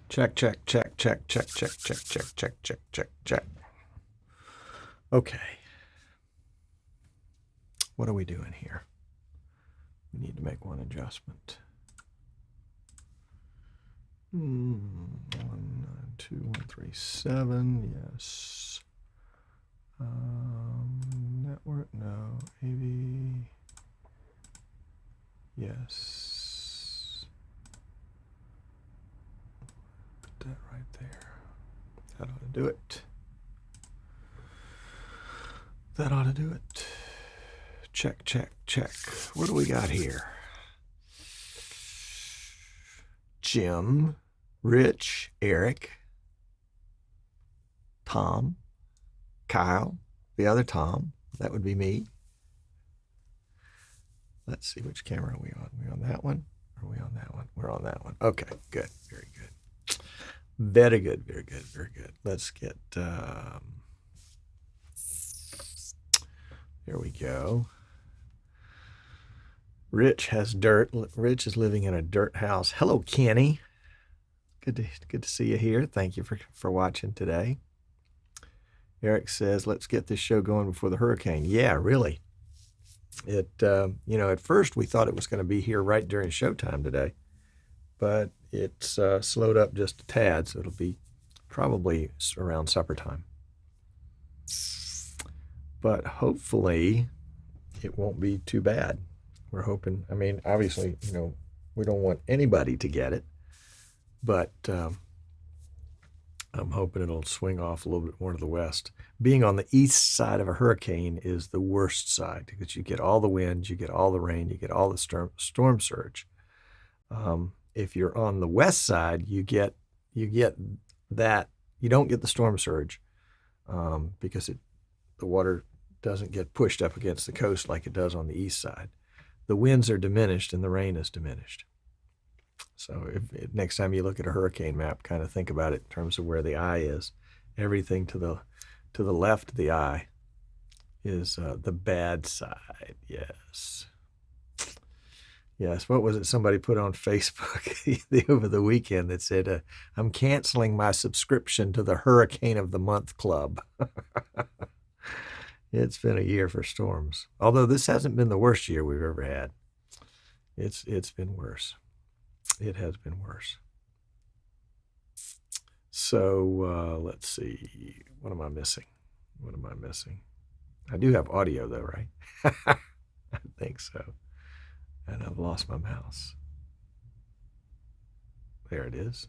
Check, check, check, check, check, check, check, check, check, check, check, check. Okay. What are we doing here? We need to make one adjustment. 192.137, yes. Network, no. AV, yes. Put that right there. That ought to do it. That ought to do it. Check, check, check. What do we got here? Jim, Rich, Eric, Tom, Kyle, the other Tom. That would be me. Let's see, which camera are we on? Are we on that one? Or are we on that one? We're on that one. Okay, good. Very good. Very good, very good, very good. Let's get, there we go. Rich has dirt. Rich is living in a dirt house. Hello, Kenny. Good to see you here. Thank you for watching today. Eric says, let's get this show going before the hurricane. Yeah, really. It, you know, at first we thought it was going to be here right during showtime today, but it's slowed up just a tad, so it'll be probably around supper time. But hopefully it won't be too bad. We're hoping, I mean, obviously, we don't want anybody to get it, but I'm hoping it'll swing off a little bit more to the west. Being on the east side of a hurricane is the worst side because you get all the winds, you get all the rain, you get all the storm surge. If you're on the west side, you get that. You don't get the storm surge because the water doesn't get pushed up against the coast like it does on the east side. The winds are diminished and the rain is diminished. So next time you look at a hurricane map, kind of think about it in terms of where the eye is. Everything to the left of the eye is the bad side. Yes. Yes. What was it somebody put on Facebook over the weekend that said, I'm canceling my subscription to the Hurricane of the Month Club. It's been a year for storms. Although this hasn't been the worst year we've ever had. It's been worse. It has been worse. So let's see. What am I missing? I do have audio though, right? I think so. And I've lost my mouse. There it is.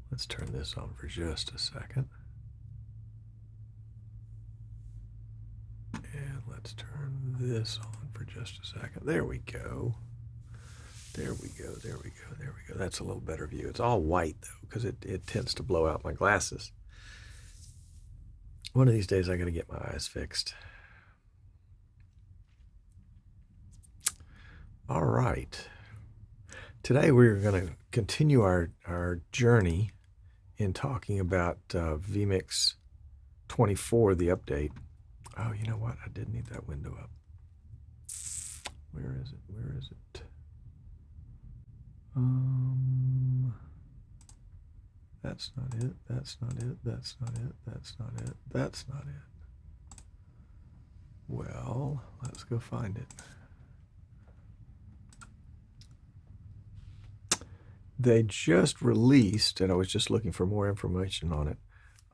Let's turn this on for just a second. And let's turn this on for just a second. There we go. That's a little better view. It's all white though, because it tends to blow out my glasses. One of these days I got to get my eyes fixed. All right. Today we're going to continue our journey in talking about vMix 24, the update. Oh, you know what? I did need that window up. Where is it? That's not it. Well, let's go find it. They just released, and I was just looking for more information on it.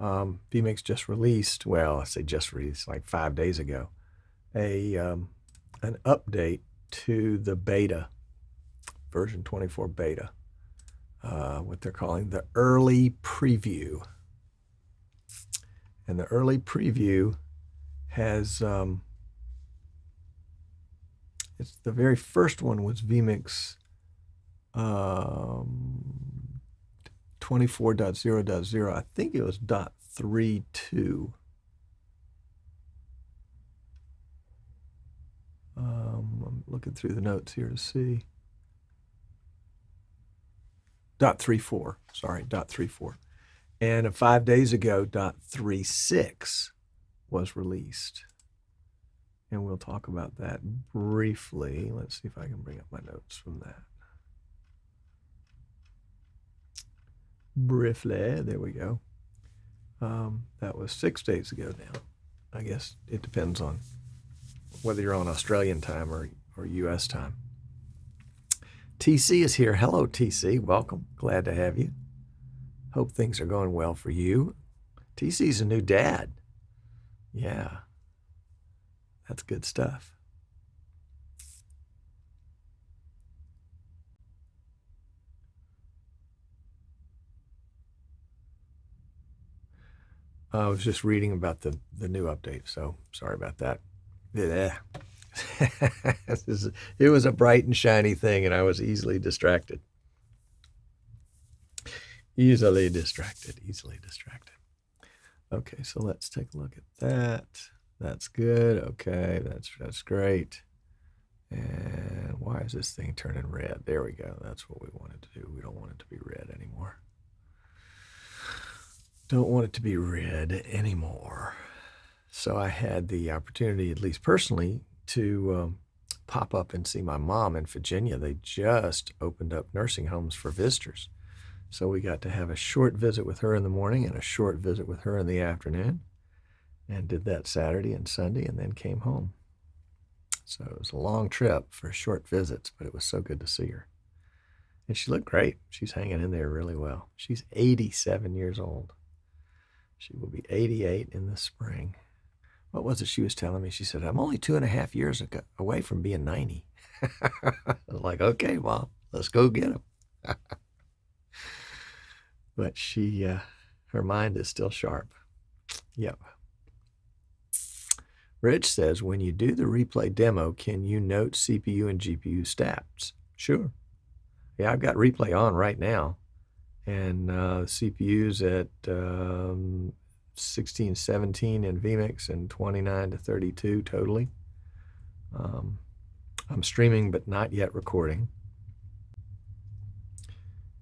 vMix just released, well, I say just released, like 5 days ago, an update to the beta, version 24 beta, what they're calling the early preview. And the early preview has, it's the very first one was vMix 24.0.0. I think it was .32. I'm looking through the notes here to see. .34, sorry, .34. And 5 days ago, .36 was released. And we'll talk about that briefly. Let's see if I can bring up my notes from that. Briefly, there we go. That was 6 days ago now. I guess it depends on whether you're on Australian time or US time. TC is here. Hello, TC. Welcome. Glad to have you. Hope things are going well for you. TC's a new dad. Yeah. That's good stuff. I was just reading about the new update, so sorry about that. Yeah. It was a bright and shiny thing, and I was easily distracted. Easily distracted. Okay, so let's take a look at that. That's good. Okay, that's great. And why is this thing turning red? There we go. That's what we wanted to do. We don't want it to be red anymore. Don't want it to be red anymore. So I had the opportunity, at least personally, to pop up and see my mom in Virginia. They just opened up nursing homes for visitors. So we got to have a short visit with her in the morning and a short visit with her in the afternoon, and did that Saturday and Sunday, and then came home. So it was a long trip for short visits, but it was so good to see her. And she looked great. She's hanging in there really well. She's 87 years old. She will be 88 in the spring. What was it she was telling me? She said, I'm only 2.5 years away from being 90. I was like, okay, Mom, let's go get him. But her mind is still sharp. Yep. Rich says, when you do the replay demo, can you note CPU and GPU stats? Sure. Yeah, I've got replay on right now. And CPU's at 16, 17 in vMix and 29 to 32 totally. I'm streaming, but not yet recording.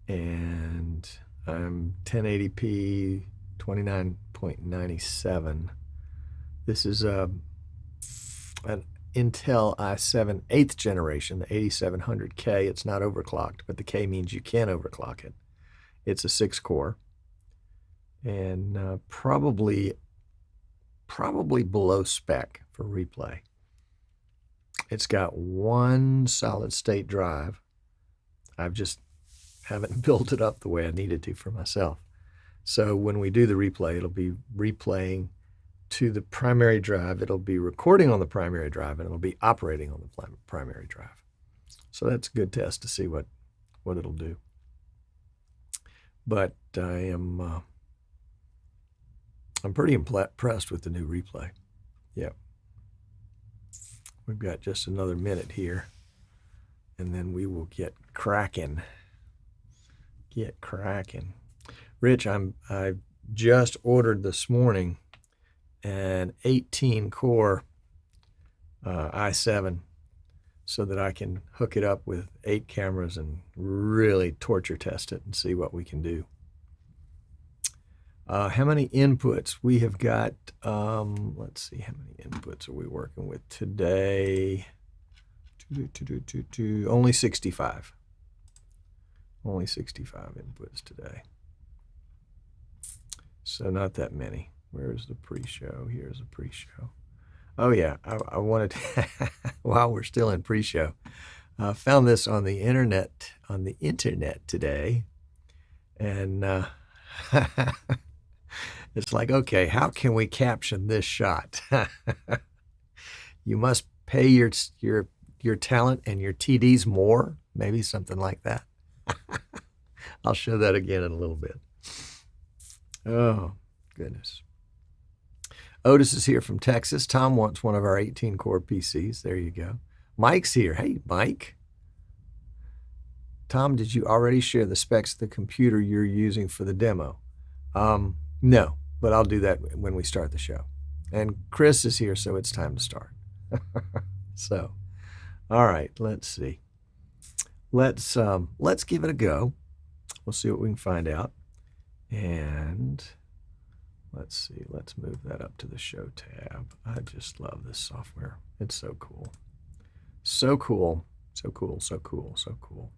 And I'm 1080p, 29.97. This is an Intel i7 8th generation, the 8700K. It's not overclocked, but the K means you can overclock it. It's a 6-core. And probably below spec for replay. It's got one solid state drive. I've just haven't built it up the way I needed to for myself. So when we do the replay, it'll be replaying to the primary drive. It'll be recording on the primary drive, and it'll be operating on the primary drive. So that's a good test to see what it'll do. But I'm pretty impressed with the new replay. Yep. We've got just another minute here, and then we will get cracking. Get cracking. Rich, I just ordered this morning an 18-core i7 so that I can hook it up with 8 cameras and really torture test it and see what we can do. How many inputs? We have got, let's see, how many inputs are we working with today? Only 65. Only 65 inputs today. So not that many. Where's the pre-show? Here's the pre-show. Oh yeah, I wanted to, while we're still in pre-show, I found this on the internet today, and it's like, okay, how can we caption this shot? You must pay your talent and your TDs more, maybe something like that. I'll show that again in a little bit. Oh, goodness. Otis is here from Texas. Tom wants one of our 18-core PCs. There you go. Mike's here. Hey, Mike. Tom, did you already share the specs of the computer you're using for the demo? No, but I'll do that when we start the show. And Chris is here, so it's time to start. So, all right, let's see. Let's give it a go. We'll see what we can find out. And let's see, let's move that up to the show tab. I just love this software. It's so cool. So cool. So cool, so cool, so cool.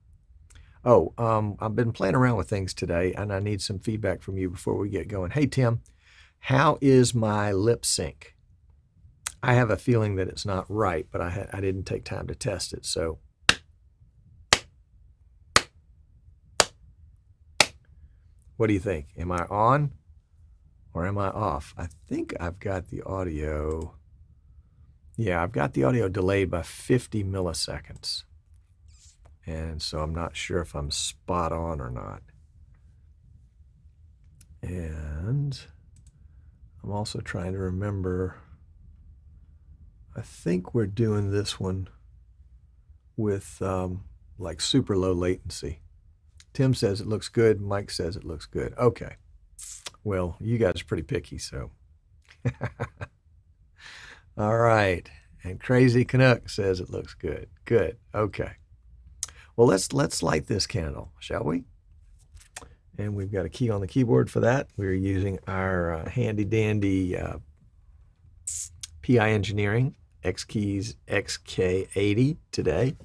Oh, I've been playing around with things today, and I need some feedback from you before we get going. Hey, Tim, how is my lip sync? I have a feeling that it's not right, but I didn't take time to test it, so. What do you think? Am I on or am I off? I think I've got the audio. Yeah, I've got the audio delayed by 50 milliseconds. And so I'm not sure if I'm spot on or not. And I'm also trying to remember, I think we're doing this one with like super low latency. Tim says it looks good. Mike says it looks good. Okay. Well, you guys are pretty picky, so. All right. And Crazy Canuck says it looks good. Good. Okay. Well, let's light this candle, shall we? And we've got a key on the keyboard for that. We're using our handy dandy PI Engineering X-Keys XK80 today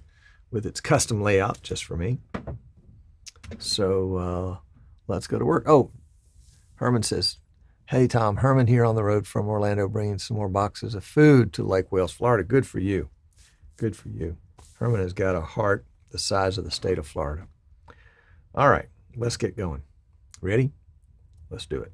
with its custom layout just for me. So let's go to work. Oh, Herman says, hey, Tom, Herman here on the road from Orlando bringing some more boxes of food to Lake Wales, Florida. Good for you. Good for you. Herman has got a heart the size of the state of Florida. All right, let's get going. Ready? Let's do it.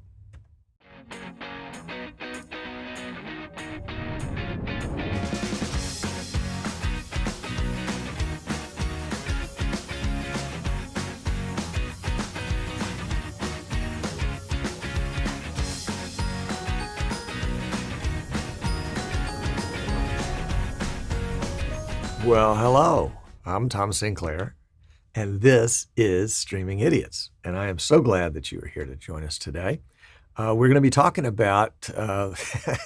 Well, hello, I'm Tom Sinclair, and this is Streaming Idiots, and I am so glad that you are here to join us today. We're going to be talking about,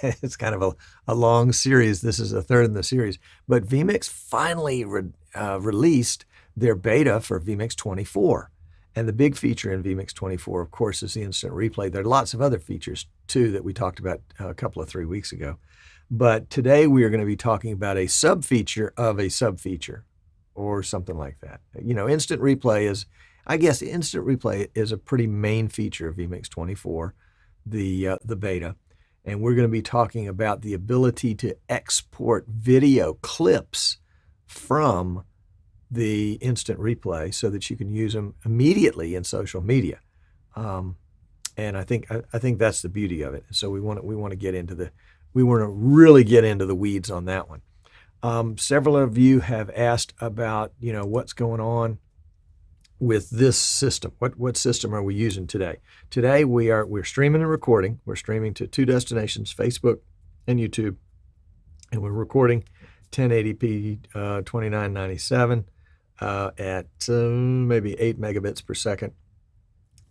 it's kind of a long series. This is the third in the series, but vMix finally released their beta for vMix 24. And the big feature in vMix 24, of course, is the instant replay. There are lots of other features, too, that we talked about a couple of 3 weeks ago. But today we are going to be talking about a sub-feature of a sub-feature or something like that. You know, instant replay is, I guess instant replay is a pretty main feature of vMix 24, the beta. And we're going to be talking about the ability to export video clips from the instant replay so that you can use them immediately in social media. And I think that's the beauty of it. So we want to really get into the weeds on that one. Several of you have asked about, you know, what's going on with this system. What system are we using today? Today we're streaming and recording. We're streaming to two destinations, Facebook and YouTube, and we're recording 1080p 2997 at maybe 8 megabits per second.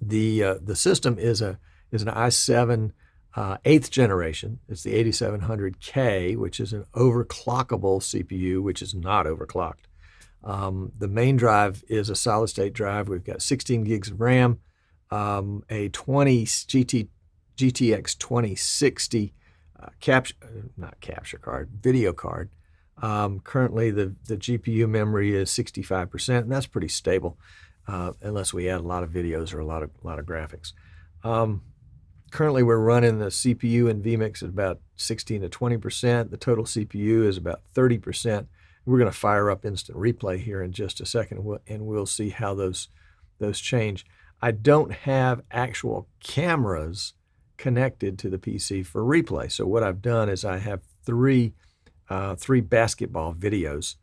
The system is an i7 8th generation. It's the 8700K, which is an overclockable CPU, which is not overclocked. The main drive is a solid-state drive. We've got 16 gigs of RAM, a GTX 2060 video card. Currently, the GPU memory is 65%, and that's pretty stable, unless we add a lot of videos or a lot of graphics. Currently, we're running the CPU in vMix at about 16 to 20%. The total CPU is about 30%. We're going to fire up instant replay here in just a second, and we'll see how those change. I don't have actual cameras connected to the PC for replay. So what I've done is I have three basketball videos,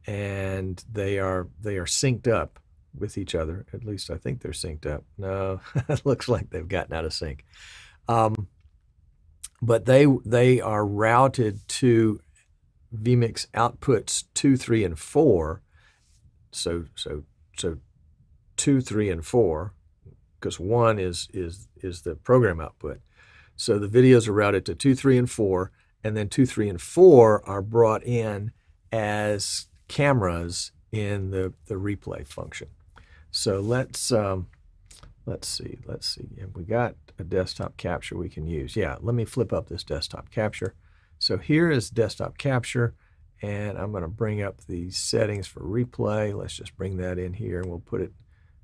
and they are synced up with each other. At least I think they're synced up. No, it looks like they've gotten out of sync. But they are routed to vMix outputs 2, 3, and 4. So 2, 3, and 4, because 1 is the program output. So the videos are routed to 2, 3, and 4, and then 2, 3, and 4 are brought in as cameras in the replay function. So let's see. Have we got a desktop capture we can use? Yeah, let me flip up this desktop capture. So here is desktop capture, and I'm going to bring up the settings for replay. Let's just bring that in here, and we'll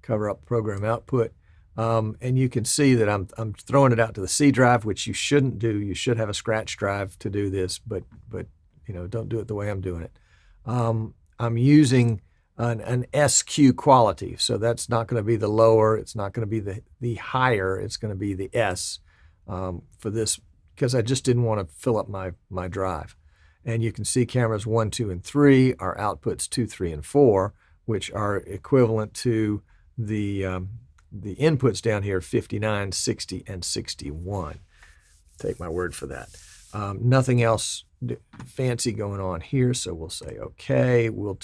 cover up program output. And you can see that I'm throwing it out to the C drive, which you shouldn't do. You should have a scratch drive to do this, but you know, don't do it the way I'm doing it. I'm using an SQ quality, so that's not going to be the lower, it's not going to be the higher, it's going to be the S for this, because I just didn't want to fill up my drive. And you can see cameras 1, 2, and 3 are outputs 2, 3, and 4, which are equivalent to the inputs down here, 59, 60, and 61. Take my word for that. Nothing else fancy going on here, so we'll say okay. We'll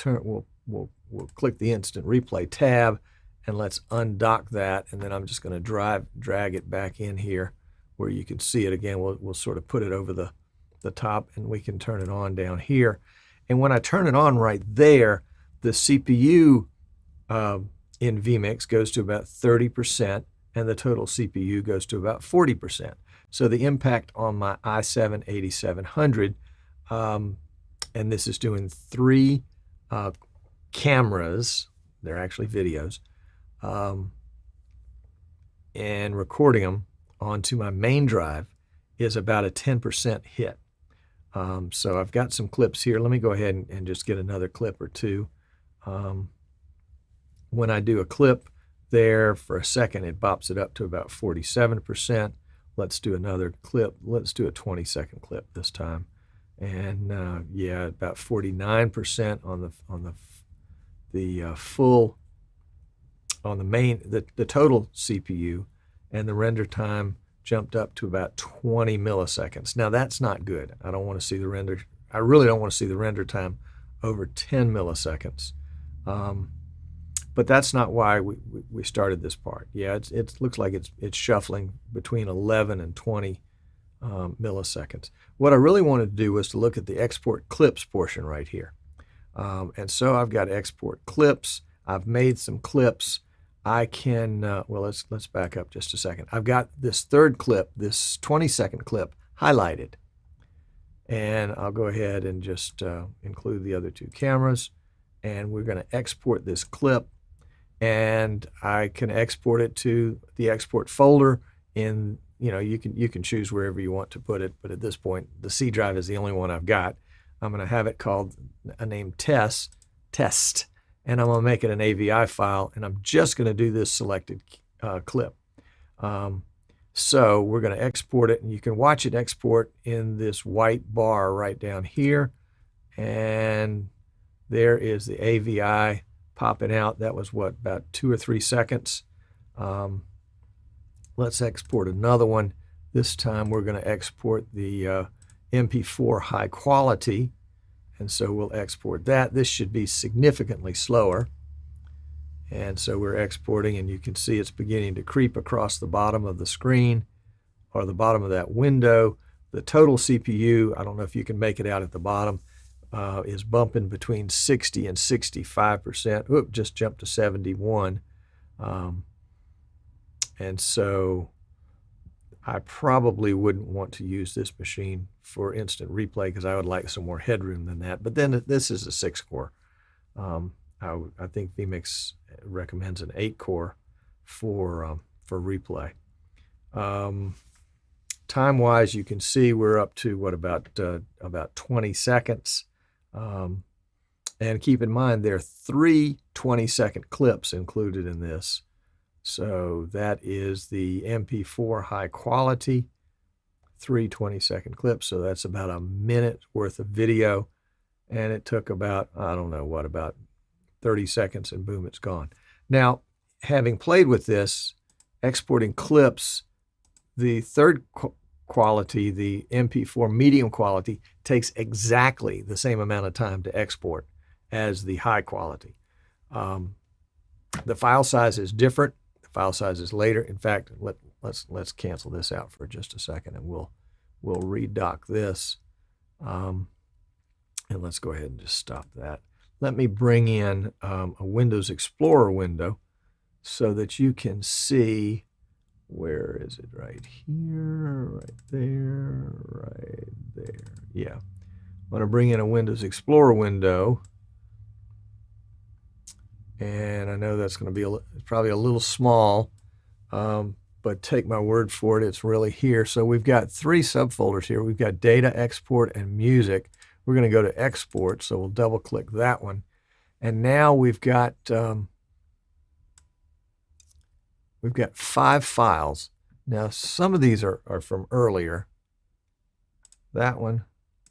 click the instant replay tab, and let's undock that, and then I'm just going to drag it back in here where you can see it again. We'll sort of put it over the top, and we can turn it on down here. And when I turn it on right there, the CPU in vMix goes to about 30%, and the total CPU goes to about 40%. So the impact on my i7 8700, and this is doing 3 cameras, they're actually videos, and recording them onto my main drive, is about a 10% hit. So I've got some clips here. Let me go ahead and just get another clip or two. When I do a clip, there for a second. It bops it up to about 47%. Let's do another clip. Let's do a 20-second clip this time. And yeah, about 49% on the full, on the main, the total CPU, and the render time jumped up to about 20 milliseconds. Now that's not good. I don't want to see the render. I really don't want to see the render time over 10 milliseconds. But that's not why we started this part. Yeah, it looks like it's shuffling between 11 and 20 milliseconds. What I really wanted to do was to look at the export clips portion right here. And so I've got export clips. I've made some clips. I can, well, let's back up just a second. I've got this third clip, this 20-second clip highlighted. And I'll go ahead and just include the other two cameras. And we're going to export this clip. And I can export it to the export folder in, you can choose wherever you want to put it. But at this point, the C drive is the only one I've got. I'm going to have it called a name test, and I'm going to make it an AVI file, and I'm just going to do this selected clip. So we're going to export it, and you can watch it export in this white bar right down here. And there is the AVI popping out. That was what, about 2 or 3 seconds. Let's export another one. This time we're going to export the MP4 high quality. And so we'll export that. This should be significantly slower. And so we're exporting, and you can see it's beginning to creep across the bottom of the screen, or the bottom of that window. The total CPU, I don't know if you can make it out at the bottom, is bumping between 60 and 65%. Oop, just jumped to 71. And so I probably wouldn't want to use this machine for instant replay because I would like some more headroom than that. But then this is a 6-core. I think vMix recommends an 8-core for replay. Time-wise, you can see we're up to what, about 20 seconds. And keep in mind there are 3 20-second clips included in this. So that is the MP4 high quality, 3 20-second clips. So that's about a minute worth of video. And it took about, I don't know what, about 30 seconds, and boom, it's gone. Now, having played with this, exporting clips, the third quality, the MP4 medium quality, takes exactly the same amount of time to export as the high quality. The file size is different. The file size is later. In fact, let's cancel this out for just a second, and we'll redock this. And let's go ahead and just stop that. Let me bring in a Windows Explorer window so that you can see, where is it? Right here, right there, right there. Yeah. I'm going to bring in a Windows Explorer window. And I know that's going to be probably a little small, but take my word for it, it's really here. So we've got 3 subfolders here. We've got data, export, and music. We're going to go to export, so we'll double click that one. And now we've got 5 files. Now some of these are from earlier. That one,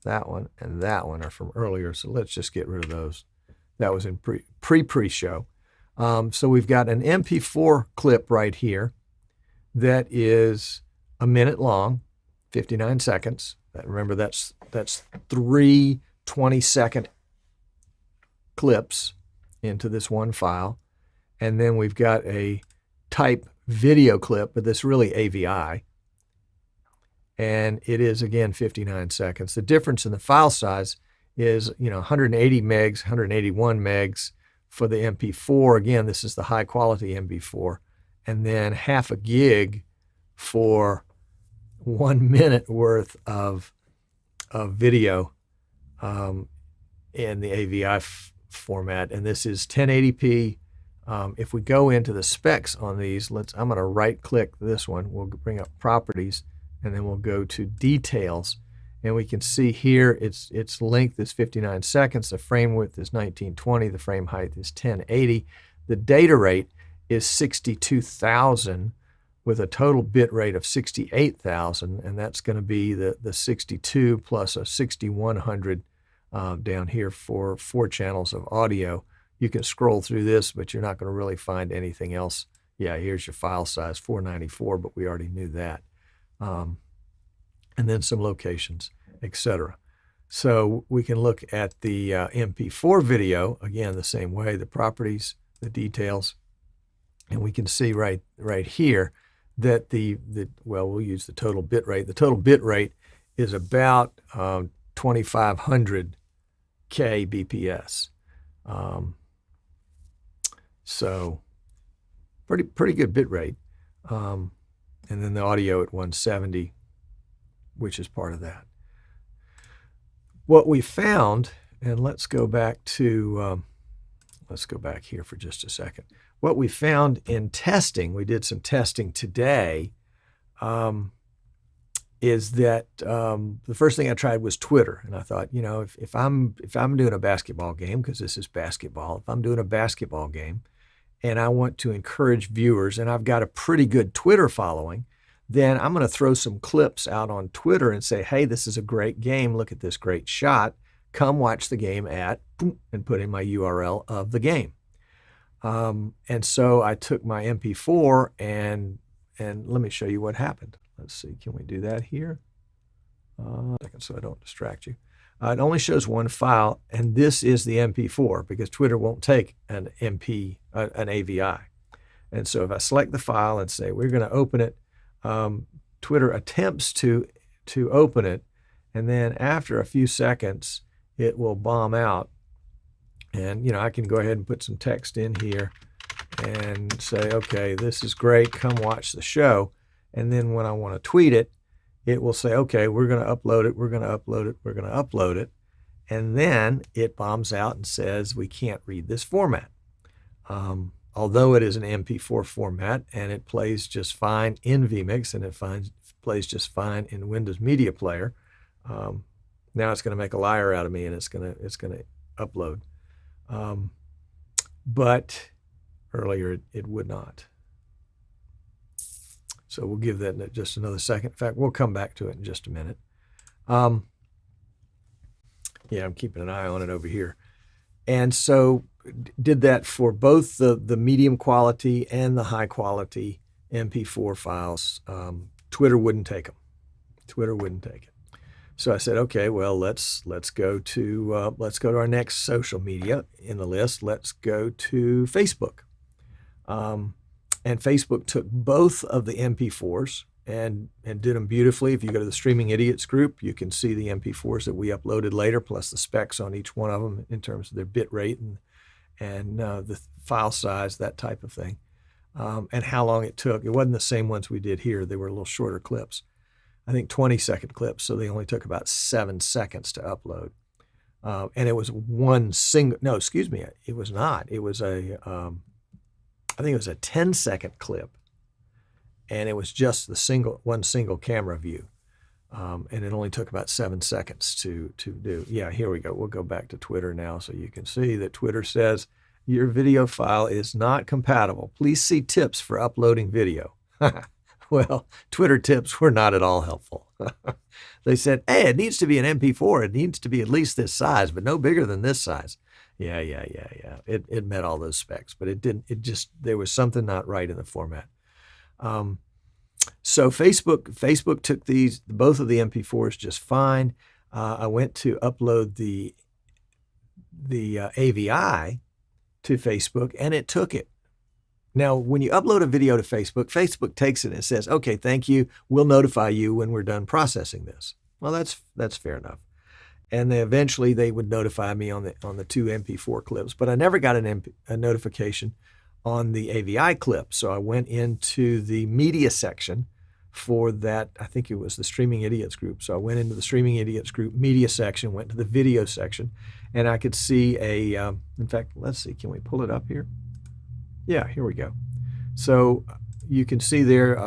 and that one are from earlier. So let's just get rid of those. That was in pre-show. So we've got an MP4 clip right here that is a minute long, 59 seconds. Remember, that's 3 20-second clips into this one file. And then we've got a type video clip, but that's really AVI. And it is, again, 59 seconds. The difference in the file size is, 180 megs, 181 megs for the MP4. Again, this is the high quality MP4. And then half a gig for 1 minute worth of video in the AVI format. And this is 1080p. If we go into the specs on these, I'm going to right click this one. We'll bring up properties, and then we'll go to details. And we can see here its length is 59 seconds. The frame width is 1920. The frame height is 1080. The data rate is 62,000 with a total bit rate of 68,000, and that's going to be the 62 plus a 6100 down here for 4 channels of audio. You can scroll through this, but you're not going to really find anything else. Yeah, here's your file size, 494, but we already knew that. And then some locations, etc. So we can look at the MP4 video, again, the same way, the properties, the details, and we can see right here that well, we'll use the total bit rate. The total bit rate is about 2,500 kbps. So pretty good bit rate. And then the audio at 170, which is part of that. What we found, and let's go back to, let's go back here for just a second. What we found in testing, we did some testing today, is that the first thing I tried was Twitter. And I thought, you know, if I'm doing a basketball game, because this is basketball, if I'm doing a basketball game and I want to encourage viewers and I've got a pretty good Twitter following, then I'm going to throw some clips out on Twitter and say, hey, this is a great game. Look at this great shot. Come watch the game at, and put in my URL of the game. And so I took my MP4 and let me show you what happened. Let's see, can we do that here? Second, so I don't distract you. It only shows one file, and this is the MP4 because Twitter won't take an AVI. And so if I select the file and say we're going to open it, Twitter attempts to open it, and then after a few seconds, it will bomb out. And, you know, I can go ahead and put some text in here and say, okay, this is great. Come watch the show. And then when I want to tweet it, it will say, okay, we're going to upload it. We're going to upload it. We're going to upload it. And then it bombs out and says, we can't read this format. Although it is an MP4 format and it plays just fine in vMix and it plays just fine in Windows Media Player, now it's going to make a liar out of me and it's going to upload. But earlier it would not. So we'll give that just another second. In fact, we'll come back to it in just a minute. Yeah, I'm keeping an eye on it over here. And so did that for both the medium quality and the high quality MP4 files. Twitter wouldn't take them. Twitter wouldn't take it. So I said, okay, well, let's go to our next social media in the list. Let's go to Facebook. And Facebook took both of the MP4s and did them beautifully. If you go to the Streaming Idiots group, you can see the MP4s that we uploaded later, plus the specs on each one of them in terms of their bit rate and the file size, that type of thing, and how long it took. It wasn't the same ones we did here. They were a little shorter clips. I think 20-second clips, so they only took about 7 seconds to upload. And it was one single, no, excuse me, it was not. It was I think it was a 10-second clip, and it was just one single camera view. And it only took about 7 seconds to do. Yeah, here we go. We'll go back to Twitter now so you can see that Twitter says, your video file is not compatible. Please see tips for uploading video. Well, Twitter tips were not at all helpful. They said, hey, it needs to be an MP4. It needs to be at least this size, but no bigger than this size. Yeah. It met all those specs, but it didn't. It just, there was something not right in the format. So Facebook took both of the MP4s just fine. I went to upload the AVI to Facebook, and it took it. Now, when you upload a video to Facebook, Facebook takes it and says, okay, thank you. We'll notify you when we're done processing this. Well, that's fair enough. And then eventually they would notify me on the 2 MP4 clips, but I never got a notification on the AVI clip. So I went into the media section for that. I think it was the Streaming Idiots group. So I went into the Streaming Idiots group media section, went to the video section, and I could see in fact, let's see, can we pull it up here? Yeah, here we go. So you can see there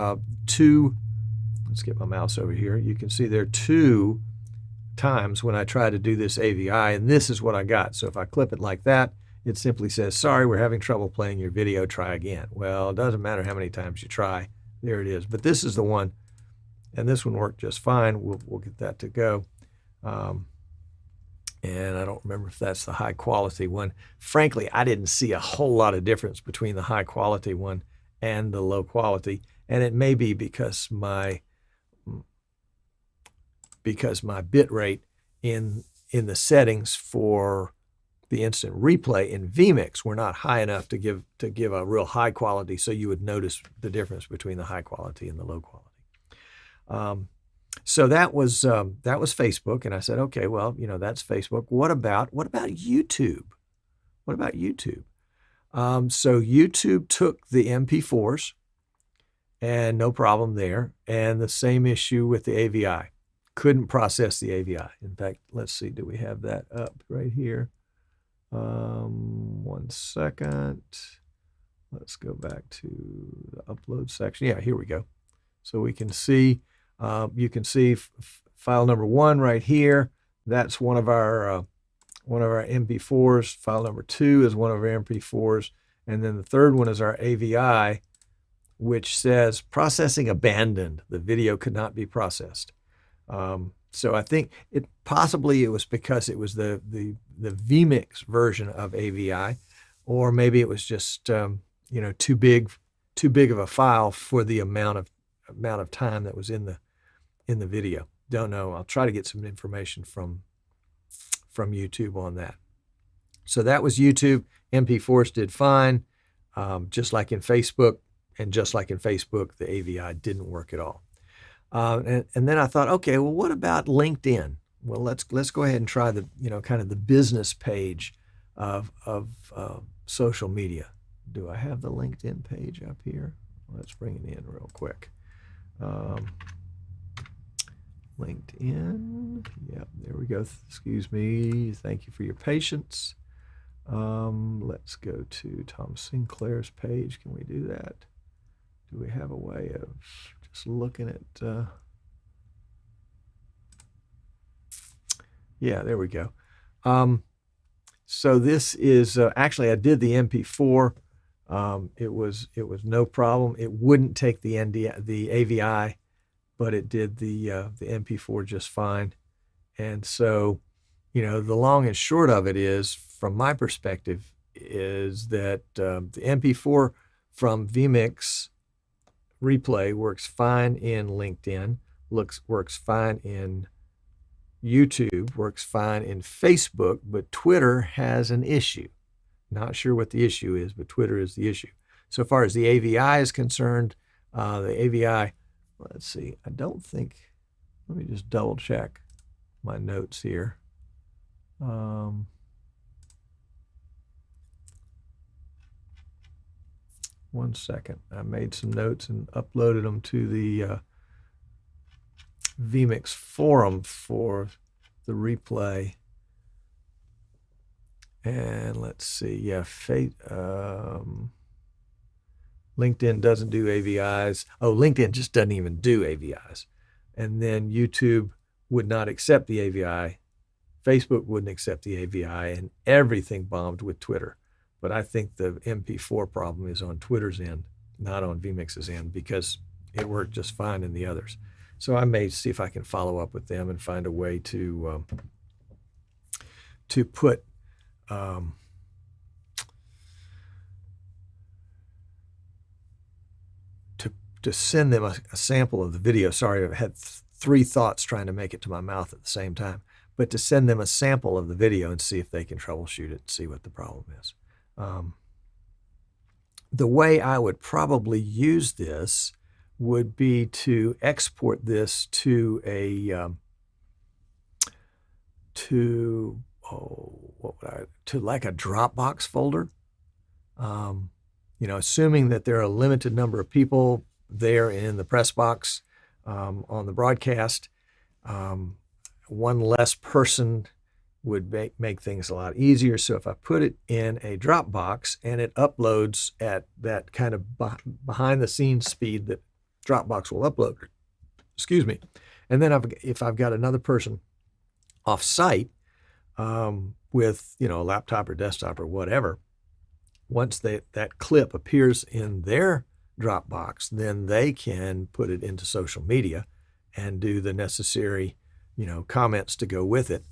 let's get my mouse over here. You can see there 2 times when I tried to do this AVI, and this is what I got. So if I clip it like that, it simply says, sorry, we're having trouble playing your video, try again. Well, it doesn't matter how many times you try, there it is. But this is the one, and this one worked just fine. We'll get that to go. And I don't remember if that's the high quality one. Frankly, I didn't see a whole lot of difference between the high quality one and the low quality. And it may be because my bit rate in the settings for the instant replay in vMix were not high enough to give a real high quality, so you would notice the difference between the high quality and the low quality. So that was Facebook, and I said, okay, well, that's Facebook. What about YouTube? What about YouTube? So YouTube took the MP4s, and no problem there. And the same issue with the AVI. Couldn't process the AVI. In fact, let's see, do we have that up right here? 1 second. Let's go back to the upload section. Yeah, here we go. So we can see, you can see file number 1 right here. That's one of our MP4s. File number 2 is one of our MP4s. And then the third one is our AVI, which says processing abandoned. The video could not be processed. So I think it was because it was the vMix version of AVI, or maybe it was just too big of a file for the amount of time that was in the video. Don't know. I'll try to get some information from YouTube on that. So that was YouTube. MP4s did fine, just like in Facebook, and just like in Facebook, the AVI didn't work at all. And then I thought, okay, well, what about LinkedIn? Well, let's go ahead and try the kind of the business page of social media. Do I have the LinkedIn page up here? Let's bring it in real quick. LinkedIn. Yep, there we go. Excuse me. Thank you for your patience. Let's go to Tom Sinclair's page. Can we do that? Do we have a way of just looking at, yeah, there we go. So this is, actually I did the MP4. It was no problem. It wouldn't take the AVI, but it did the MP4 just fine. And so, the long and short of it is, from my perspective, is that the MP4 from vMix replay works fine in LinkedIn, works fine in YouTube, works fine in Facebook, but Twitter has an issue. Not sure what the issue is, but Twitter is the issue. So far as the AVI is concerned, the AVI, let's see, I don't think, let me just double check my notes here. 1 second. I made some notes and uploaded them to the vMix forum for the replay. And let's see, yeah, LinkedIn doesn't do AVIs. Oh, LinkedIn just doesn't even do AVIs. And then YouTube would not accept the AVI. Facebook wouldn't accept the AVI, and everything bombed with Twitter. But I think the MP4 problem is on Twitter's end, not on vMix's end, because it worked just fine in the others. So I may see if I can follow up with them and find a way to put to send them a sample of the video. Sorry, I've had 3 thoughts trying to make it to my mouth at the same time. But to send them a sample of the video and see if they can troubleshoot it and see what the problem is. The way I would probably use this would be to export this to a like a Dropbox folder. Assuming that there are a limited number of people there in the press box on the broadcast, one less person would make things a lot easier. So if I put it in a Dropbox and it uploads at that kind of behind the scenes speed that Dropbox will upload, excuse me, and then if I've got another person off site, with, you know, a laptop or desktop or whatever, once that clip appears in their Dropbox, then they can put it into social media and do the necessary, you know, comments to go with it.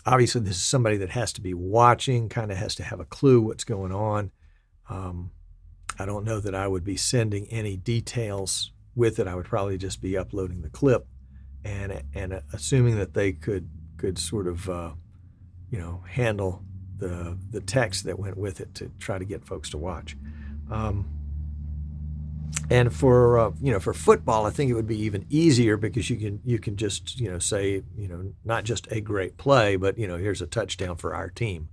Obviously, this is somebody that has to be watching, kind of has to have a clue what's going on. I don't know that I would be sending any details with it. I would probably just be uploading the clip and assuming that they could sort of, you know, handle the text that went with it to try to get folks to watch. And for you know, for football, I think it would be even easier because you can just, you know, say, you know, not just a great play, but, you know, here's a touchdown for our team,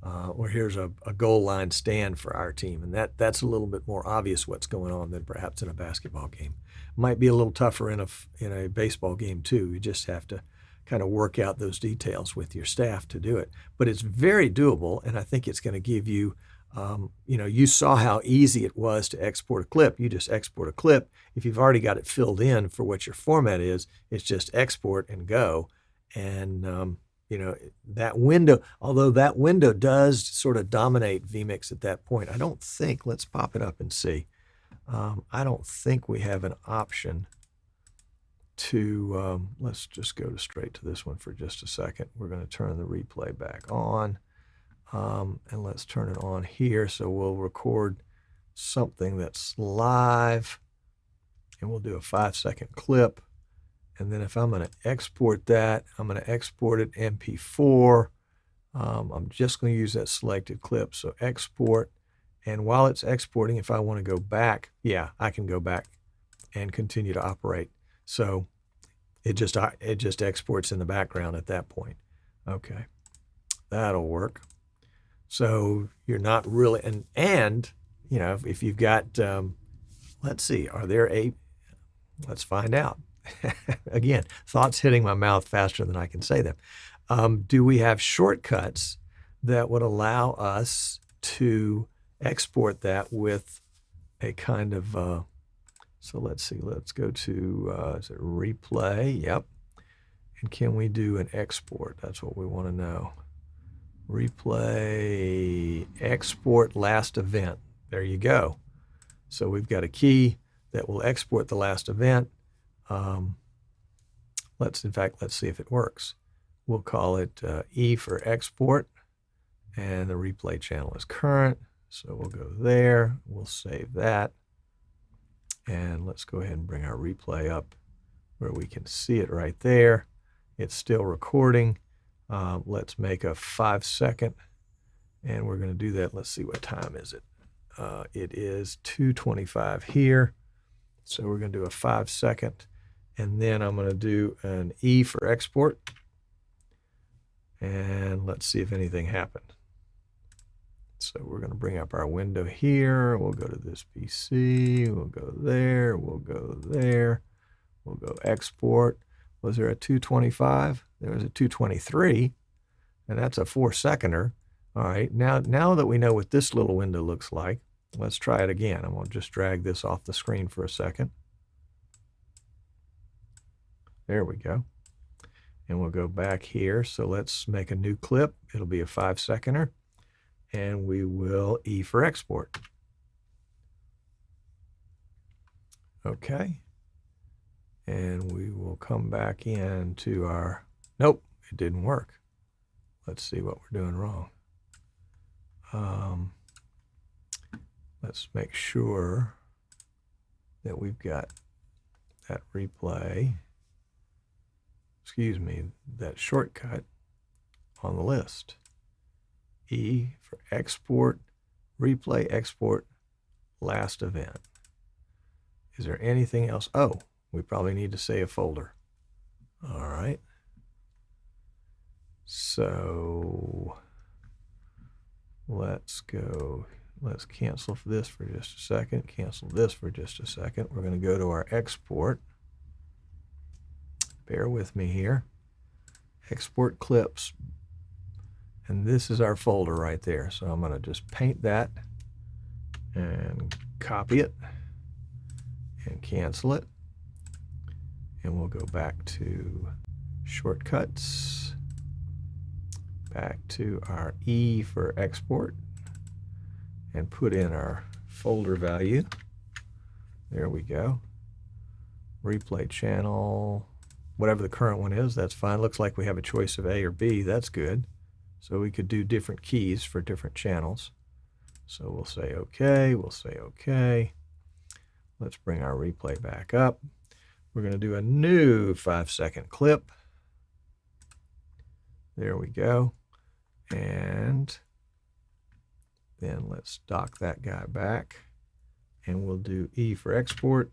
or here's a goal line stand for our team, and that's a little bit more obvious what's going on than perhaps in a basketball game. Might be a little tougher in a baseball game too. You just have to kind of work out those details with your staff to do it. But it's very doable, and I think it's going to give you, you know, you saw how easy it was to export a clip. You just export a clip. If you've already got it filled in for what your format is, it's just export and go. And, you know, that window, although that window does sort of dominate vMix at that point, I don't think, let's pop it up and see. I don't think we have an option to, let's just go straight to this one for just a second. We're going to turn the replay back on, and let's turn it on here. So we'll record something that's live, and we'll do a 5-second clip. And then if I'm going to export that, I'm going to export it MP4. I'm just going to use that selected clip. So export. And while it's exporting, if I want to go back, yeah, I can go back and continue to operate. So it just exports in the background at that point. Okay, that'll work. So you're not really, and you know, if you've got, let's see, let's find out. Again, thoughts hitting my mouth faster than I can say them. Do we have shortcuts that would allow us to export that with a kind of, so let's see, let's go to, is it replay? Yep. And can we do an export? That's what we want to know. Replay, export last event. There you go. So we've got a key that will export the last event. Let's see if it works. We'll call it E for export, and the replay channel is current. So we'll go there, we'll save that, and let's go ahead and bring our replay up where we can see it right there. It's still recording. Let's make a 5-second, and we're going to do that. Let's see, what time is it? It is 2:25 here. So we're going to do a 5-second, and then I'm going to do an E for export, and let's see if anything happened. So we're going to bring up our window here. We'll go to this PC. We'll go there. We'll go there. We'll go export. Was there a 225? There was a 223, and that's a 4-seconder. All right, now that we know what this little window looks like, let's try it again. I'm going to just drag this off the screen for a second. There we go. And we'll go back here. So let's make a new clip. It'll be a 5-seconder. And we will E for export. Okay. And we will come back into our, nope, it didn't work. Let's see what we're doing wrong. Let's make sure that we've got that replay, that shortcut on the list. E for export, replay, export, last event. Is there anything else? Oh, we probably need to save a folder. All right. So let's go, let's cancel this for just a second, cancel this for just a second. We're going to go to our export. Bear with me here. Export clips. And this is our folder right there. So I'm going to just paint that and copy it and cancel it. And we'll go back to shortcuts. back to our E for export and put in our folder value. There we go. Replay channel, whatever the current one is, that's fine. Looks like we have a choice of A or B. That's good. So we could do different keys for different channels. So we'll say OK. We'll say OK. Let's bring our replay back up. We're going to do a new 5-second clip. There we go. And then let's dock that guy back. And we'll do E for export.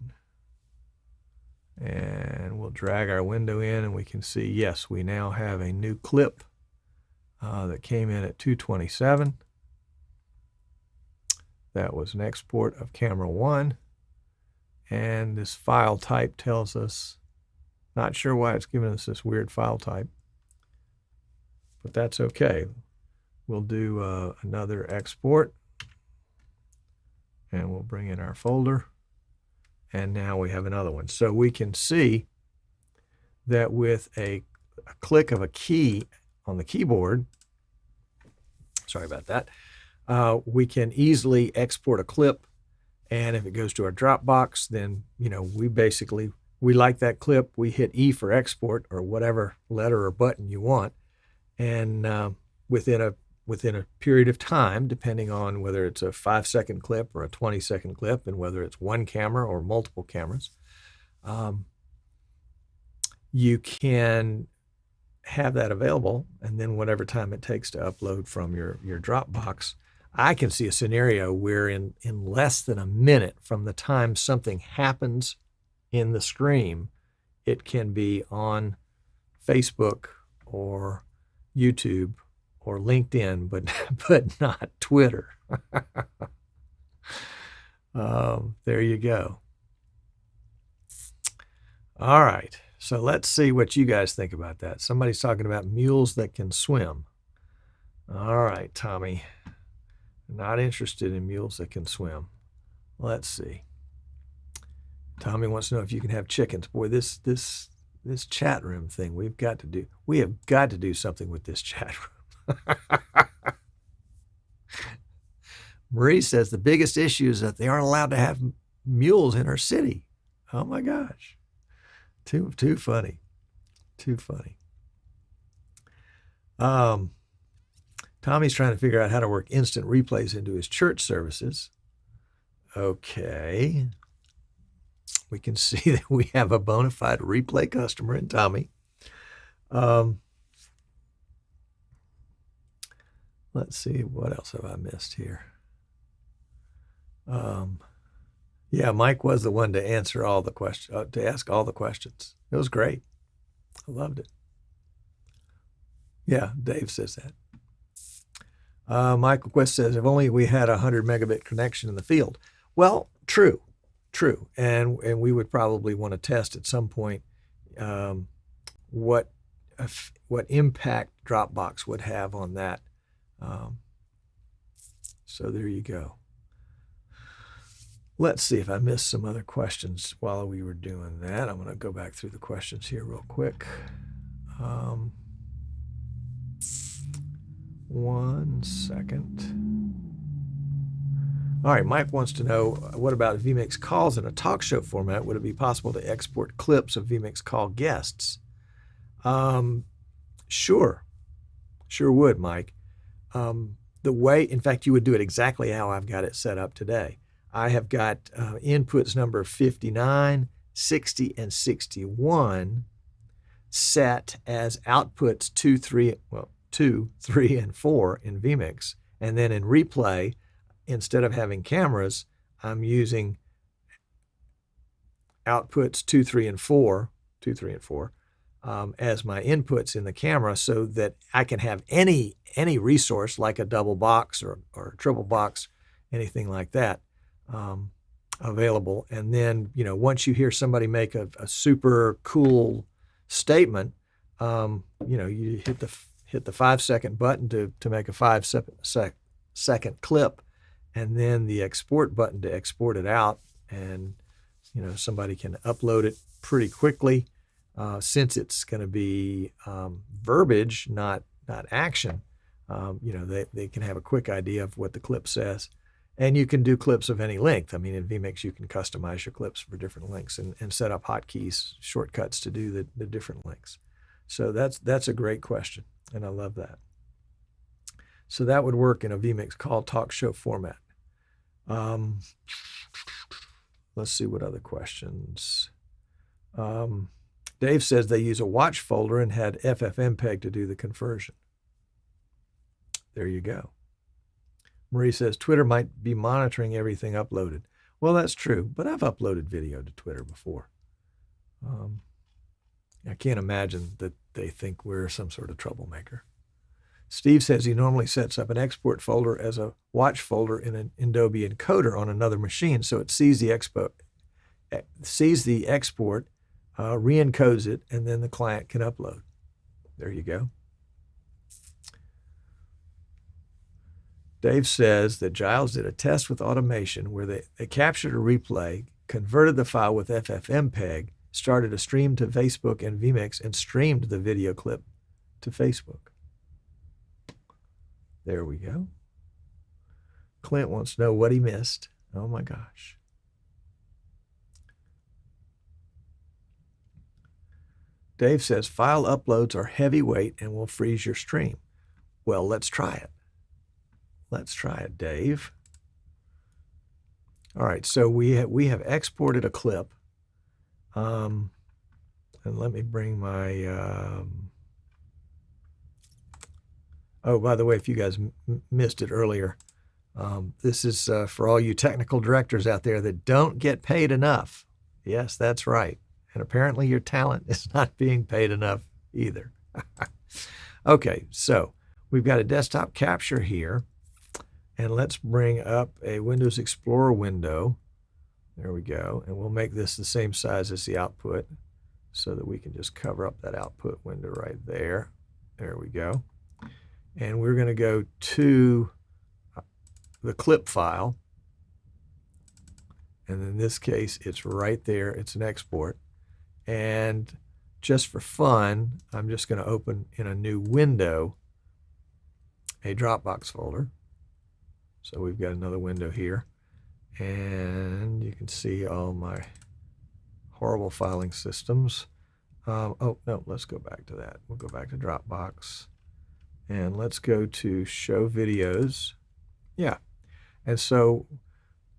And we'll drag our window in, and we can see, yes, we now have a new clip that came in at 227. That was an export of camera 1. And this file type tells us, not sure why it's giving us this weird file type, but that's okay. We'll do another export, and we'll bring in our folder. And now we have another one. So we can see that with a click of a key on the keyboard, sorry about that, we can easily export a clip. And if it goes to our Dropbox, then, you know, we like that clip. We hit E for export, or whatever letter or button you want. And within a period of time, depending on whether it's a 5-second clip or a 20-second clip, and whether it's one camera or multiple cameras, you can have that available. And then whatever time it takes to upload from your Dropbox, I can see a scenario where in less than a minute from the time something happens in the stream, it can be on Facebook or YouTube or LinkedIn, but not Twitter. There you go. All right, so let's see what you guys think about that. Somebody's talking about mules that can swim. All right, Tommy, not interested in mules that can swim. Let's see. Tommy wants to know if you can have chickens. Boy, this chat room thing, we have got to do something with this chat room. Marie says the biggest issue is that they aren't allowed to have mules in our city. Oh my gosh. Too funny. Too funny. Tommy's trying to figure out how to work instant replays into his church services. Okay. We can see that we have a bona fide replay customer in Tommy. Let's see, what else have I missed here? Yeah, Mike was the one to answer all the questions, to ask all the questions. It was great. I loved it. Yeah, Dave says that. Michael Quest says, if only we had a 100 megabit connection in the field. Well, true. And we would probably want to test at some point what impact Dropbox would have on that. So there you go. Let's see if I missed some other questions while we were doing that. I'm going to go back through the questions here real quick. 1 second. All right, Mike wants to know, what about vMix calls in a talk show format? Would it be possible to export clips of vMix call guests? Sure would, Mike. The way, in fact, you would do it exactly how I've got it set up today. I have got inputs number 59, 60, and 61 set as outputs 2, 3, and 4 in vMix. And then in replay, instead of having cameras, I'm using outputs 2, 3, and 4 as my inputs in the camera, so that I can have any resource like a double box or a triple box, anything like that, available. And then, you know, once you hear somebody make a super cool statement, you know, you hit the 5-second button to make a 5-second clip, and then the export button to export it out. And, you know, somebody can upload it pretty quickly. Since it's going to be verbiage, not action, You know, they can have a quick idea of what the clip says. And you can do clips of any length. I mean, in vMix, you can customize your clips for different lengths and set up hotkeys, shortcuts to do the different lengths. So that's a great question, and I love that. So that would work in a vMix call talk show format. Let's see what other questions. Dave says they use a watch folder and had FFmpeg to do the conversion. There you go. Marie says Twitter might be monitoring everything uploaded. Well, that's true, but I've uploaded video to Twitter before. I can't imagine that they think we're some sort of troublemaker. Steve says he normally sets up an export folder as a watch folder in an Adobe encoder on another machine, so it sees the export, re-encodes it, and then the client can upload. There you go. Dave says that Giles did a test with automation where they captured a replay, converted the file with FFmpeg, started a stream to Facebook and vMix, and streamed the video clip to Facebook. There we go. Clint wants to know what he missed. Oh my gosh. Dave says file uploads are heavyweight and will freeze your stream. Well, let's try it. Let's try it, Dave. All right, so we have exported a clip. And let me bring my... oh, by the way, if you guys missed it earlier, this is for all you technical directors out there that don't get paid enough. Yes, that's right. And apparently your talent is not being paid enough either. Okay, so we've got a desktop capture here. And let's bring up a Windows Explorer window. There we go. And we'll make this the same size as the output so that we can just cover up that output window right there. There we go. And we're going to go to the clip file. And in this case, it's right there. It's an export. And just for fun, I'm just going to open in a new window a Dropbox folder. So we've got another window here, and you can see all my horrible filing systems. Oh, no, let's go back to that. We'll go back to Dropbox, and let's go to Show Videos. Yeah, and so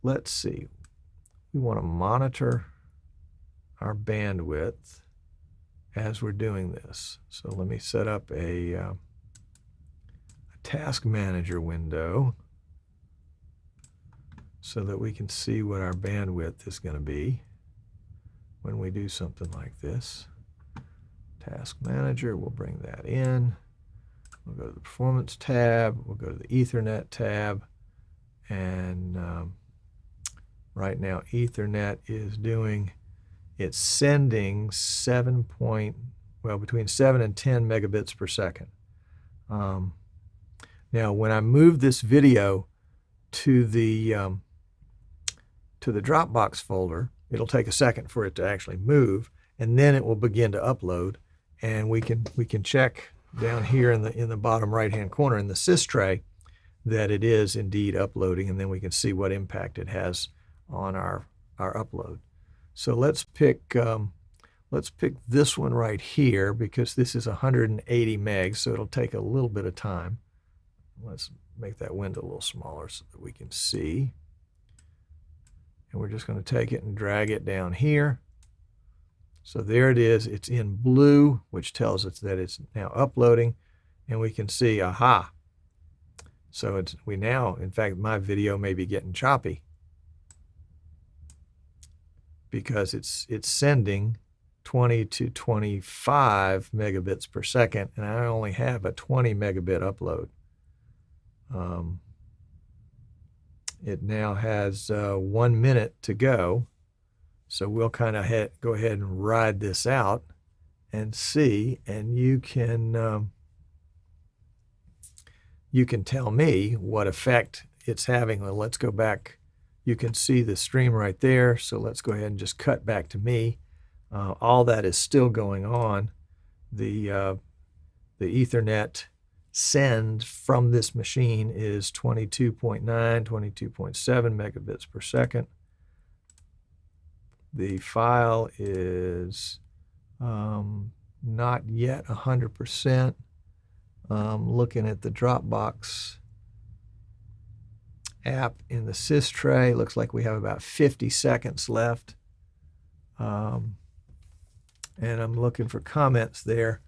let's see. We want to monitor our bandwidth as we're doing this. So let me set up a task manager window so that we can see what our bandwidth is going to be when we do something like this. Task Manager, we'll bring that in. We'll go to the Performance tab. We'll go to the Ethernet tab. And right now, Ethernet is doing, it's sending between 7 and 10 megabits per second. Now, when I move this video to the Dropbox folder, it'll take a second for it to actually move, and then it will begin to upload. And we can check down here in the bottom right-hand corner in the sys tray that it is indeed uploading, and then we can see what impact it has on our upload. So let's pick this one right here because this is 180 megs, so it'll take a little bit of time. Let's make that window a little smaller so that we can see. And we're just going to take it and drag it down here. So there it is. It's in blue, which tells us that it's now uploading. And we can see, aha. So in fact, my video may be getting choppy because it's sending 20 to 25 megabits per second, and I only have a 20 megabit upload. It now has 1 minute to go, so we'll kind of go ahead and ride this out and see, and you can tell me what effect it's having. Well, let's go back. You can see the stream right there, so let's go ahead and just cut back to me. All that is still going on. The Ethernet send from this machine is 22.9, 22.7 megabits per second. The file is not yet 100%. Looking at the Dropbox app in the sys tray, looks like we have about 50 seconds left. And I'm looking for comments there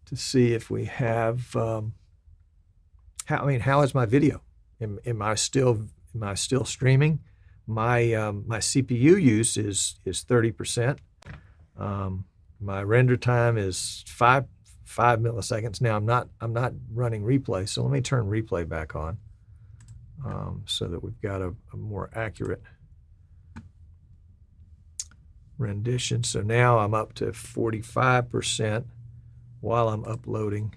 to see if we have, how is my video? Am I still streaming? My CPU use is 30%. My render time is 5 milliseconds. Now I'm not running replay, so let me turn replay back on so that we've got a more accurate rendition. So now I'm up to 45% while I'm uploading,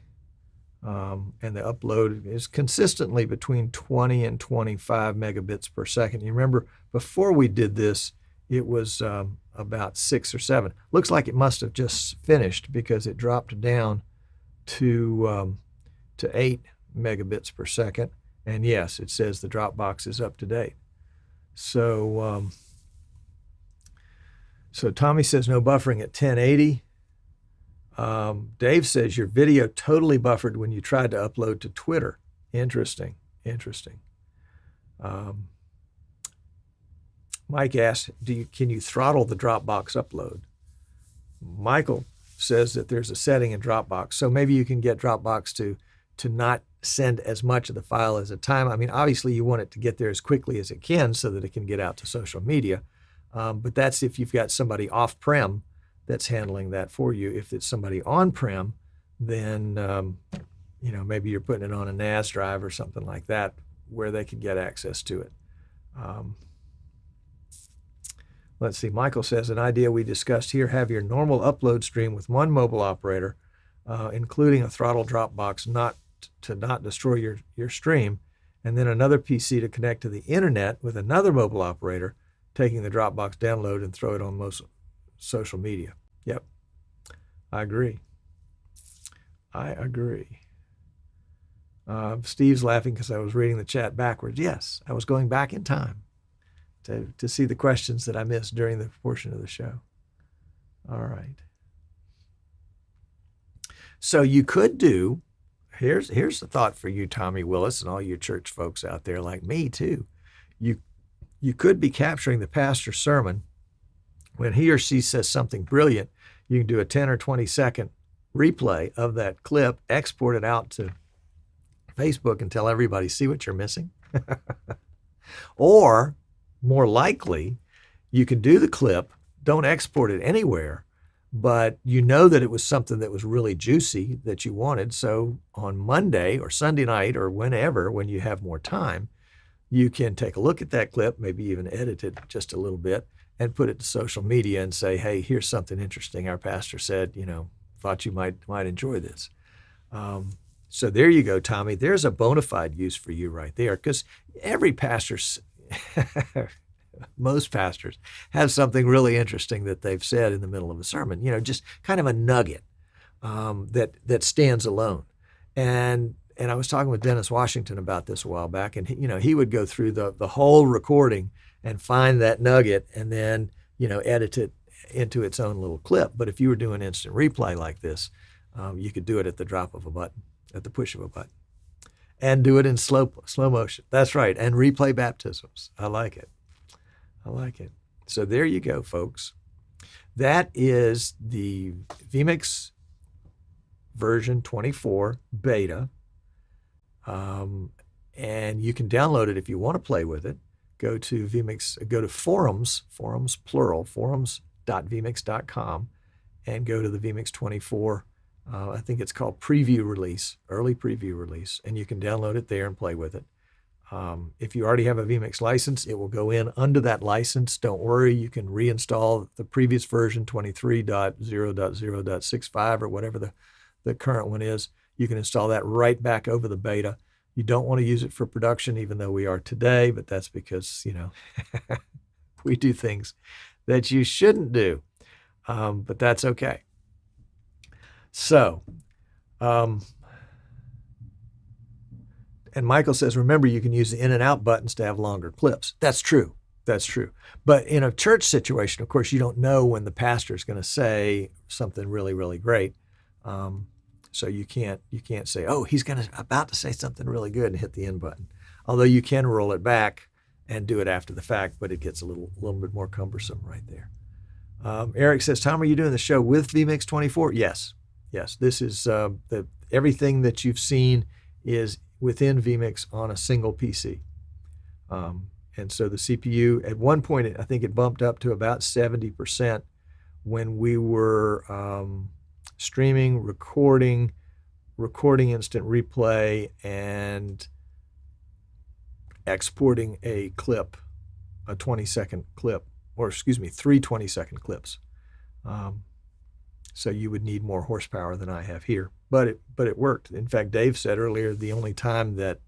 and the upload is consistently between 20 and 25 megabits per second. You remember before we did this, it was about 6 or 7. Looks like it must have just finished because it dropped down to 8 megabits per second. And yes, it says the Dropbox is up to date. So, so Tommy says no buffering at 1080. Dave says your video totally buffered when you tried to upload to Twitter. Interesting, interesting. Mike asks, can you throttle the Dropbox upload? Michael says that there's a setting in Dropbox, so maybe you can get Dropbox to not send as much of the file as a time. I mean, obviously you want it to get there as quickly as it can so that it can get out to social media, but that's if you've got somebody off-prem that's handling that for you. If it's somebody on-prem, then maybe you're putting it on a NAS drive or something like that where they can get access to it. Let's see, Michael says, an idea we discussed here, have your normal upload stream with one mobile operator, including a throttle Dropbox to not destroy your stream, and then another PC to connect to the internet with another mobile operator, taking the Dropbox download and throw it on most social media. Yep, I agree. I agree. Steve's laughing because I was reading the chat backwards. Yes, I was going back in time to see the questions that I missed during the portion of the show. All right. So you could do, here's the thought for you, Tommy Willis, and all you church folks out there like me too. You could be capturing the pastor's sermon. When he or she says something brilliant, you can do a 10 or 20 second replay of that clip, export it out to Facebook and tell everybody, see what you're missing. Or more likely, you could do the clip, don't export it anywhere, but you know that it was something that was really juicy that you wanted. So on Monday or Sunday night or whenever, when you have more time, you can take a look at that clip, maybe even edit it just a little bit and put it to social media and say, hey, here's something interesting. Our pastor said, thought you might enjoy this. So there you go, Tommy. There's a bona fide use for you right there, because every pastor's most pastors have something really interesting that they've said in the middle of a sermon, just kind of a nugget that stands alone. And I was talking with Dennis Washington about this a while back, and he would go through the whole recording and find that nugget and then edit it into its own little clip. But if you were doing instant replay like this, you could do it at the drop of a button, at the push of a button, and do it in slow motion. That's right, and replay baptisms. I like it. I like it. So there you go, folks. That is the vMix version 24 beta. And you can download it if you want to play with it. Go to vMix, go to forums plural, forums.vmix.com, and go to the vMix 24. I think it's called preview release, early preview release, and you can download it there and play with it. If you already have a vMix license, it will go in under that license. Don't worry, you can reinstall the previous version, 23.0.0.65 or whatever the current one is. You can install that right back over the beta. You don't want to use it for production, even though we are today, but that's because, we do things that you shouldn't do, but that's okay. So, And Michael says, remember, you can use the in and out buttons to have longer clips. That's true. That's true. But in a church situation, of course, you don't know when the pastor is going to say something really, really great. So you can't say, oh, he's about to say something really good and hit the end button. Although you can roll it back and do it after the fact, but it gets a little bit more cumbersome right there. Eric says, Tom, are you doing the show with vMix 24? Yes. This is everything that you've seen is within vMix on a single PC. And so the CPU, at one point, I think it bumped up to about 70% when we were streaming, recording instant replay, and exporting a clip, a 20-second clip, or excuse me, 3 20-second clips. So you would need more horsepower than I have here, but it worked. In fact, Dave said earlier the only time that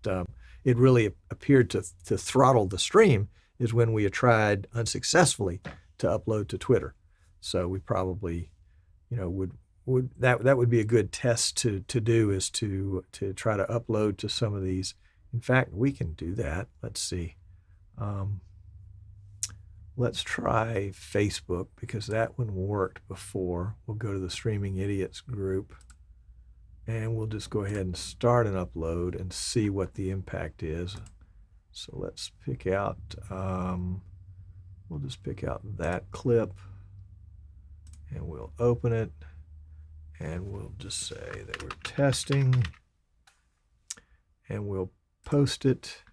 it really appeared to throttle the stream is when we had tried unsuccessfully to upload to Twitter. So we probably, that would be a good test to do, is to try to upload to some of these. In fact, we can do that. Let's see. Let's try Facebook, because that one worked before. We'll go to the Streaming Idiots group, and we'll just go ahead and start an upload and see what the impact is. So let's pick out, we'll just pick out that clip, and we'll open it, and we'll just say that we're testing, and we'll post it.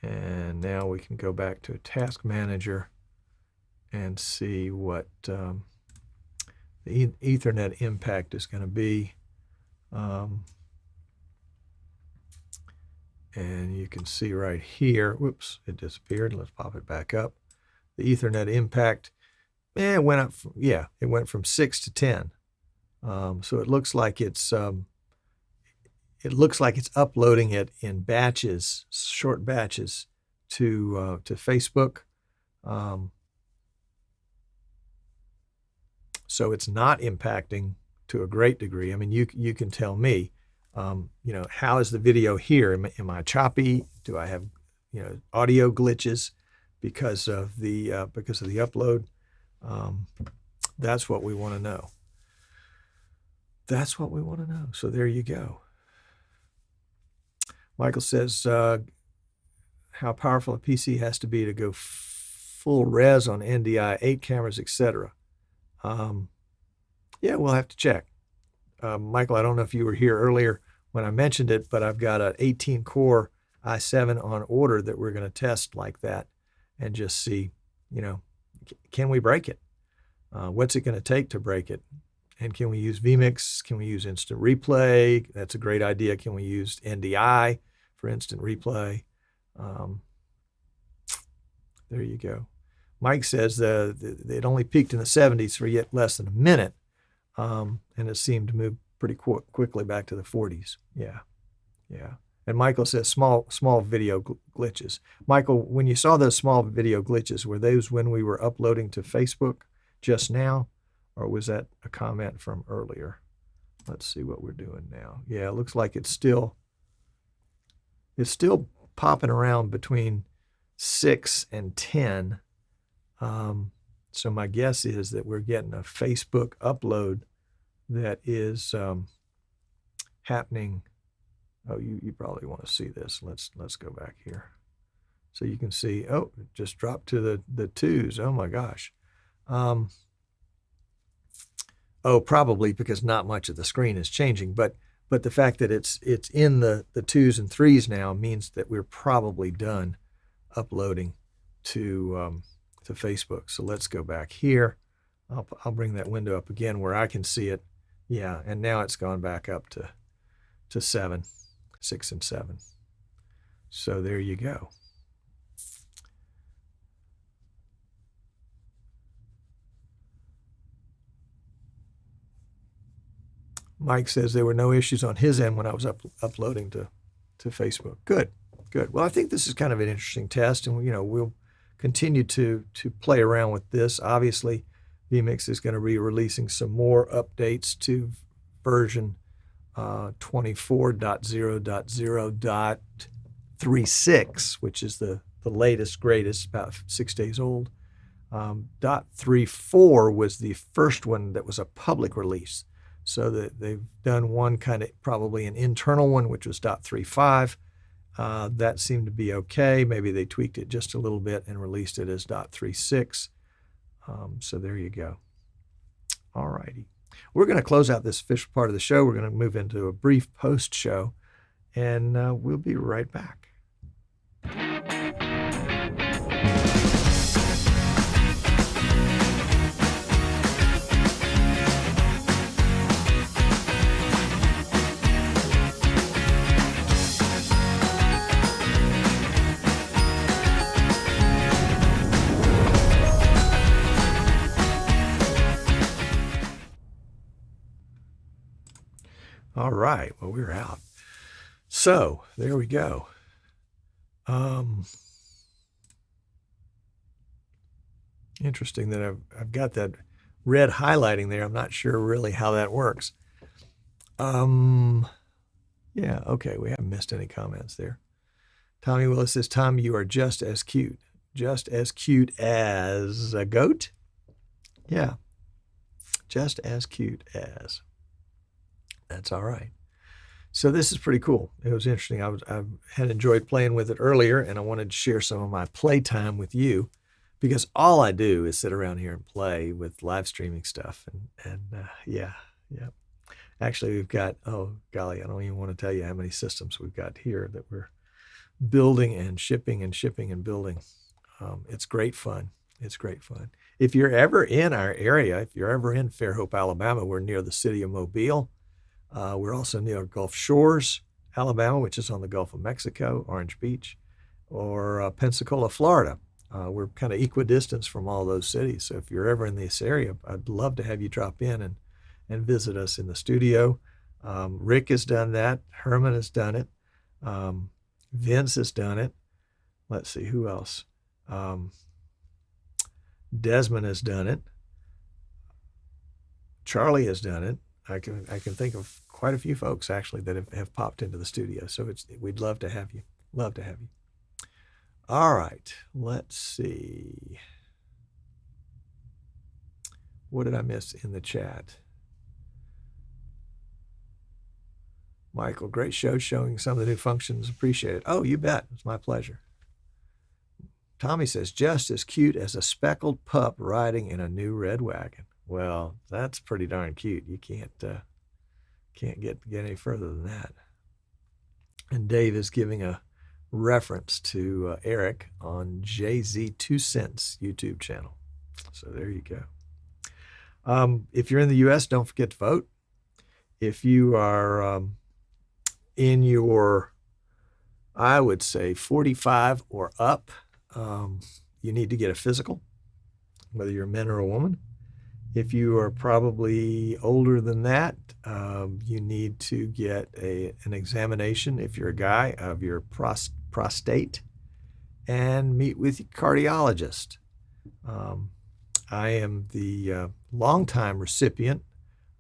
And now we can go back to a task manager and see what the Ethernet impact is going to be. And you can see right here, whoops, it disappeared. Let's pop it back up. The Ethernet impact, it went up. It went from 6 to 10. So it looks like it's uploading it in batches, short batches, to Facebook. So it's not impacting to a great degree. I mean, you can tell me, how is the video here? Am I choppy? Do I have audio glitches because of the upload? That's what we want to know. That's what we want to know. So there you go. Michael says, how powerful a PC has to be to go full res on NDI, 8 cameras, etc. Yeah, we'll have to check. Michael, I don't know if you were here earlier when I mentioned it, but I've got an 18-core i7 on order that we're going to test like that and just see, can we break it? What's it going to take to break it? And can we use vMix? Can we use instant replay? That's a great idea. Can we use NDI for instant replay? There you go. Mike says it only peaked in the 70s for yet less than a minute, and it seemed to move pretty quickly back to the 40s. Yeah. And Michael says small video glitches. Michael, when you saw those small video glitches, were those when we were uploading to Facebook just now? Or was that a comment from earlier? Let's see what we're doing now. Yeah, it looks like it's still popping around between 6 and 10. So my guess is that we're getting a Facebook upload that is happening. Oh, you probably want to see this. Let's go back here. So you can see, oh, it just dropped to the 2s. Oh my gosh. Oh, probably because not much of the screen is changing, but the fact that it's in the 2s and 3s now means that we're probably done uploading to Facebook. So let's go back here. I'll bring that window up again where I can see it. Yeah, and now it's gone back up to 7, 6 and 7. So there you go. Mike says there were no issues on his end when I was uploading to Facebook. Good. Well, I think this is kind of an interesting test, and we'll continue to play around with this. Obviously, vMix is going to be releasing some more updates to version 24.0.0.36, which is the latest, greatest, about 6 days old. .34 was the first one that was a public release. So that they've done one kind of probably an internal one, which was .35. That seemed to be okay. Maybe they tweaked it just a little bit and released it as .36. So there you go. All righty. We're going to close out this official part of the show. We're going to move into a brief post show, and we'll be right back. All right. Well, we're out. So there we go. Interesting that I've got that red highlighting there. I'm not sure really how that works. Yeah. Okay. We haven't missed any comments there. Tommy Willis says, Tom, you are just as cute. Just as cute as a goat? Yeah. Just as cute as. That's all right. So this is pretty cool. It was interesting. I had enjoyed playing with it earlier, and I wanted to share some of my playtime with you, because all I do is sit around here and play with live streaming stuff. And yeah. Actually, we've got, oh golly, I don't even want to tell you how many systems we've got here that we're building and shipping and building. It's great fun. It's great fun. If you're ever in our area, if you're ever in Fairhope, Alabama, we're near the city of Mobile. We're also near Gulf Shores, Alabama, which is on the Gulf of Mexico, Orange Beach, or Pensacola, Florida. We're kind of equidistant from all those cities. So if you're ever in this area, I'd love to have you drop in and visit us in the studio. Rick has done that. Herman has done it. Vince has done it. Let's see, who else? Desmond has done it. Charlie has done it. I can think of quite a few folks actually that have popped into the studio. So we'd love to have you. Love to have you. All right, let's see. What did I miss in the chat? Michael, great show showing some of the new functions. Appreciate it. Oh, you bet. It's my pleasure. Tommy says, just as cute as a speckled pup riding in a new red wagon. Well, that's pretty darn cute. You can't get any further than that. And Dave is giving a reference to Eric on JZ2 Cents YouTube channel. So there you go. If you're in the U.S., don't forget to vote. If you are in your, I would say, 45 or up, you need to get a physical, whether you're a man or a woman. If you are probably older than that, you need to get an examination, if you're a guy, of your prostate and meet with your cardiologist. I am the longtime recipient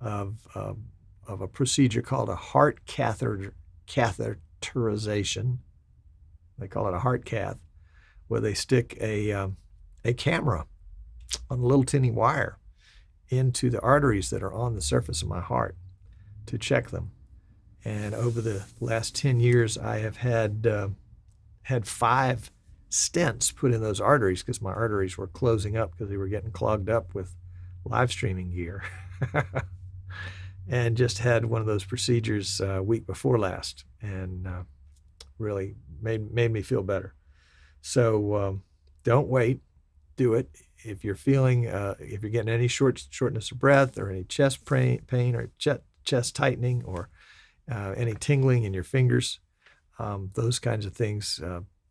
of a procedure called a heart catheterization. They call it a heart cath, where they stick a camera on a little tinny wire into the arteries that are on the surface of my heart to check them. And over the last 10 years, I have had 5 stents put in those arteries because my arteries were closing up because they were getting clogged up with live streaming gear. And just had one of those procedures week before last, and really made me feel better. So don't wait, do it. If you're feeling, if you're getting any shortness of breath or any chest pain or chest tightening or any tingling in your fingers, those kinds of things,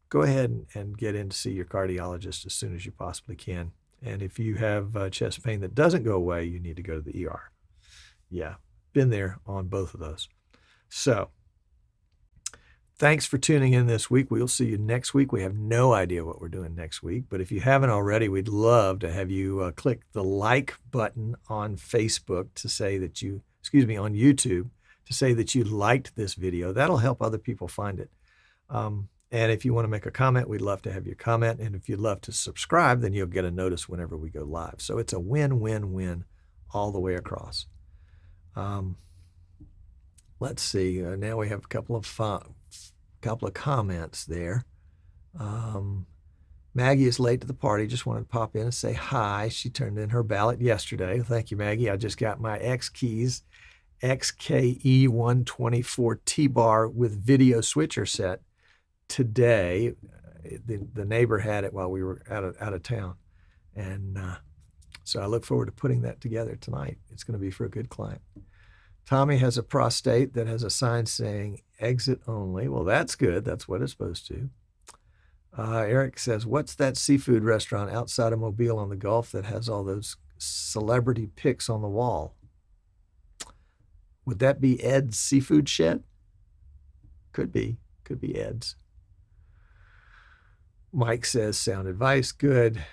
go ahead and get in to see your cardiologist as soon as you possibly can. And if you have chest pain that doesn't go away, you need to go to the ER. Yeah, been there on both of those. So thanks for tuning in this week. We'll see you next week. We have no idea what we're doing next week, but if you haven't already, we'd love to have you click the like button on Facebook to say that you, on YouTube, to say that you liked this video. That'll help other people find it. And if you want to make a comment, we'd love to have your comment. And if you'd love to subscribe, then you'll get a notice whenever we go live. So it's a win-win-win all the way across. Let's see. Now we have a couple of comments there. Maggie is late to the party. Just wanted to pop in and say hi. She turned in her ballot yesterday. Thank you, Maggie. I just got my X Keys XKE 124 T-bar with video switcher set today. The neighbor had it while we were out of town. And so I look forward to putting that together tonight. It's going to be for a good client. Tommy has a prostate that has a sign saying exit only. Well, that's good. That's what it's supposed to. Eric says, what's that seafood restaurant outside of Mobile on the Gulf that has all those celebrity pics on the wall? Would that be Ed's Seafood Shed? Could be. Could be Ed's. Mike says, sound advice, good.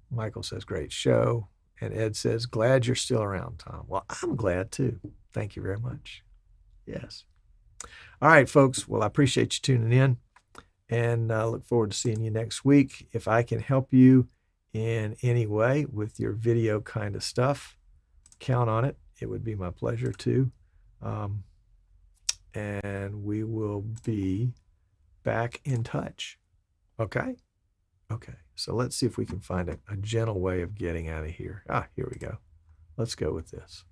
Michael says, great show. And Ed says, glad you're still around, Tom. Well, I'm glad too. Thank you very much. Yes. All right, folks. Well, I appreciate you tuning in, and I look forward to seeing you next week. If I can help you in any way with your video kind of stuff, count on it. It would be my pleasure too. And we will be back in touch. Okay? Okay. So let's see if we can find a gentle way of getting out of here. Here we go. Let's go with this.